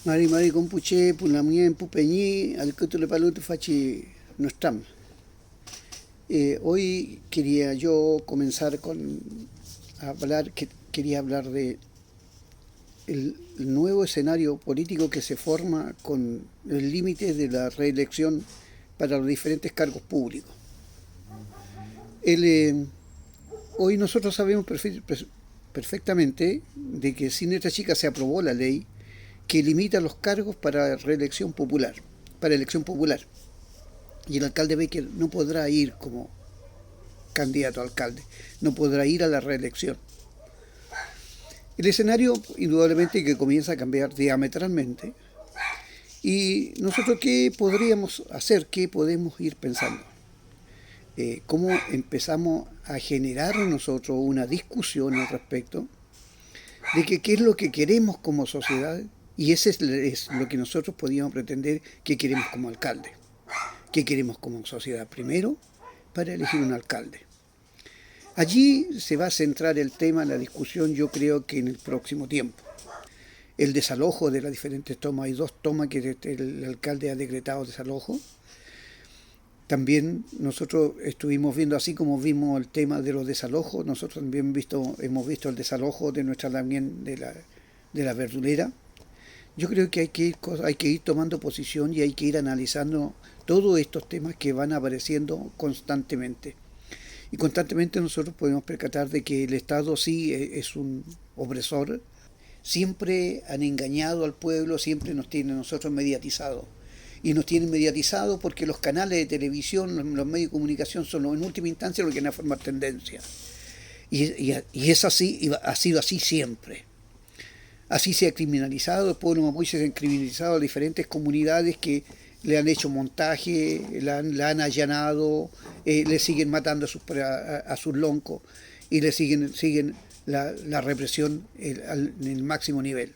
Mari Compuche, Pulamien, Pupeñí, al le Paluto Fachi no estamos. Hoy quería yo comenzar con quería hablar de el nuevo escenario político que se forma con el límite de la reelección para los diferentes cargos públicos. Hoy nosotros sabemos perfectamente de que sin esta chica se aprobó la ley que limita los cargos para reelección popular, para elección popular. Y el alcalde Baker no podrá ir como candidato a alcalde, no podrá ir a la reelección. El escenario indudablemente que comienza a cambiar diametralmente. ¿Y nosotros qué podríamos hacer? ¿Qué podemos ir pensando? ¿Cómo empezamos a generar en nosotros una discusión al respecto de que qué es lo que queremos como sociedad? Y ese es lo que nosotros podríamos pretender que queremos como alcalde. ¿Qué queremos como sociedad? Primero, para elegir un alcalde. Allí se va a centrar el tema, la discusión, yo creo que en el próximo tiempo. El desalojo de las diferentes tomas. Hay 2 tomas que el alcalde ha decretado desalojo. También nosotros estuvimos viendo, así como vimos el tema de los desalojos, nosotros también hemos visto el desalojo de nuestra también de la verdulera. Yo creo que hay que ir tomando posición y hay que ir analizando todos estos temas que van apareciendo constantemente. Y constantemente nosotros podemos percatar de que el Estado sí es un opresor. Siempre han engañado al pueblo, siempre nos tienen nosotros mediatizados. Y nos tienen mediatizados porque los canales de televisión, los medios de comunicación son en última instancia lo que van a formar tendencia. Y es así, y ha sido así siempre. Así se ha criminalizado, el pueblo mapuche se ha criminalizado a diferentes comunidades que le han hecho montaje, la han allanado, le siguen matando a sus loncos y le siguen la represión en el máximo nivel.